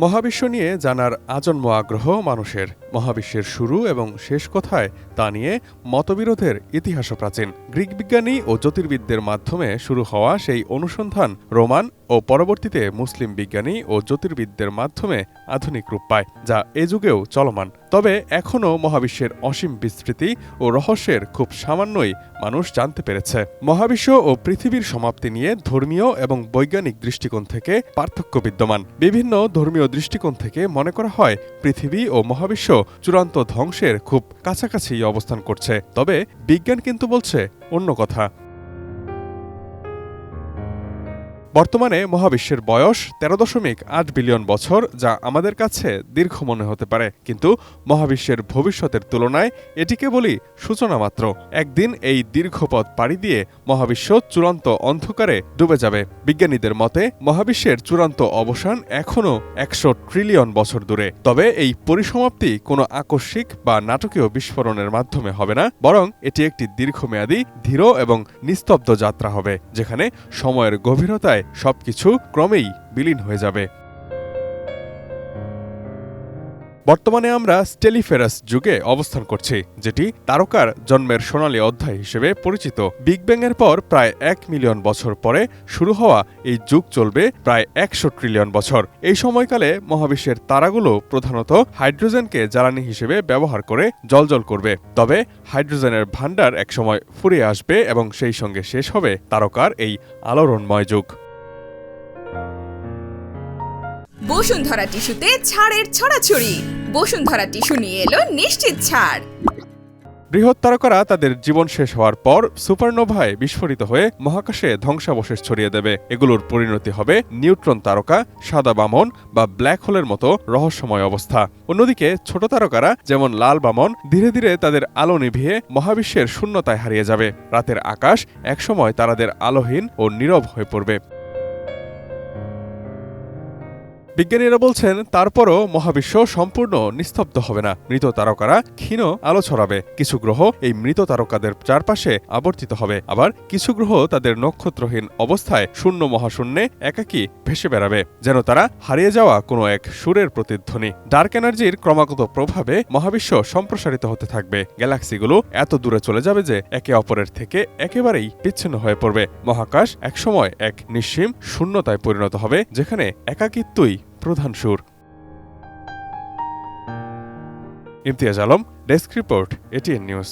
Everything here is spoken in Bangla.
মহাবিশ্ব নিয়ে জানার আজন্ম আগ্রহ মানুষের। মহাবিশ্বের শুরু এবং শেষ কোথায় তা নিয়ে মতবিরোধের ইতিহাসও প্রাচীন। গ্রিক বিজ্ঞানী ও জ্যোতির্বিদদের মাধ্যমে শুরু হওয়া সেই অনুসন্ধান রোমান ও পরবর্তীতে মুসলিম বিজ্ঞানী ও জ্যোতির্বিদদের মাধ্যমে আধুনিক রূপ পায়, যা এ যুগেও চলমান। তবে এখনও মহাবিশ্বের অসীম বিস্তৃতি ও রহস্যের খুব সামান্যই মানুষ জানতে পেরেছে। মহাবিশ্ব ও পৃথিবীর সমাপ্তি নিয়ে ধর্মীয় এবং বৈজ্ঞানিক দৃষ্টিকোণ থেকে পার্থক্য বিদ্যমান। বিভিন্ন ধর্মীয় দৃষ্টিকোণ থেকে মনে করা হয় পৃথিবী ও মহাবিশ্ব চূড়ান্ত ধ্বংসের খুব কাছাকাছি অবস্থান করছে, তবে বিজ্ঞান কিন্তু বলছে অন্য কথা। বর্তমানে মহাবিশ্বের বয়স 13.8 বিলিয়ন বছর, যা আমাদের কাছে দীর্ঘ মনে হতে পারে, কিন্তু মহাবিশ্বের ভবিষ্যতের তুলনায় এটি কেবলই সূচনা মাত্র। একদিন এই দীর্ঘ পথ পাড়ি দিয়ে মহাবিশ্ব চূড়ান্ত অন্ধকারে ডুবে যাবে। বিজ্ঞানীদের মতে মহাবিশ্বের চূড়ান্ত অবসান এখনও 100 ট্রিলিয়ন বছর দূরে। তবে এই পরিসমাপ্তি কোনো আকস্মিক বা নাটকীয় বিস্ফোরণের মাধ্যমে হবে না, বরং এটি একটি দীর্ঘমেয়াদী, ধীর এবং নিস্তব্ধ যাত্রা হবে, যেখানে সময়ের গভীরতায় সবকিছু ক্রমেই বিলীন হয়ে যাবে। বর্তমানে আমরা স্টেলিফেরাস যুগে অবস্থান করছি, যেটি তারকার জন্মের সোনালী অধ্যায় হিসেবে পরিচিত। বিগ ব্যাং এর পর প্রায় 1 মিলিয়ন বছর পরে শুরু হওয়া এই যুগ চলবে প্রায় 100 ট্রিলিয়ন বছর। এই সময়কালে মহাবিশ্বের তারাগুলো প্রধানত হাইড্রোজেনকে জ্বালানি হিসেবে ব্যবহার করে জ্বলজ্বল করবে। তবে হাইড্রোজেনের ভাণ্ডার একসময় ফুরিয়ে আসবে এবং সেই সঙ্গে শেষ হবে তারকার এই আলোড়নময় যুগ। বসুন্ধরা টিস্যুতে ছাড়ের ছড়াছড়ি। বসুন্ধরা টিস্যু নিয়ে এলো নিশ্চিত ছাড়। বৃহৎ তারকারা তাদের জীবন শেষ হওয়ার পর সুপারনোভায় বিস্ফোরিত হয়ে মহাকাশে ধ্বংসাবশেষ ছড়িয়ে দেবে। এগুলোর পরিণতি হবে নিউট্রন তারকা, সাদা বামন বা ব্ল্যাক হোলের মতো রহস্যময় অবস্থা। অন্যদিকে ছোট তারকারা যেমন লাল বামন ধীরে ধীরে তাদের আলো নিভিয়ে মহাবিশ্বের শূন্যতায় হারিয়ে যাবে। রাতের আকাশ একসময় তারাদের আলোহীন ও নীরব হয়ে পড়বে। বিজ্ঞানীরা বলছেন তারপরও মহাবিশ্ব সম্পূর্ণ নিস্তব্ধ হবে না। মৃত তারকারা ক্ষীণ আলো ছড়াবে। কিছু গ্রহ এই মৃত তারকাদের চারপাশে আবর্তিত হবে, আবার কিছু গ্রহ তাদের নক্ষত্রহীন অবস্থায় শূন্য মহাশূন্যে একাকী ভেসে বেড়াবে, যেন তারা হারিয়ে যাওয়া কোনো এক সুরের প্রতিধ্বনি। ডার্ক এনার্জির ক্রমাগত প্রভাবে মহাবিশ্ব সম্প্রসারিত হতে থাকবে। গ্যালাক্সিগুলো এত দূরে চলে যাবে যে একে অপরের থেকে একেবারেই বিচ্ছিন্ন হয়ে পড়বে। মহাকাশ একসময় এক নিঃসীম শূন্যতায় পরিণত হবে, যেখানে একাকিত্বই প্রধান সুর। Imtiaz Alam, desk report, ATN news.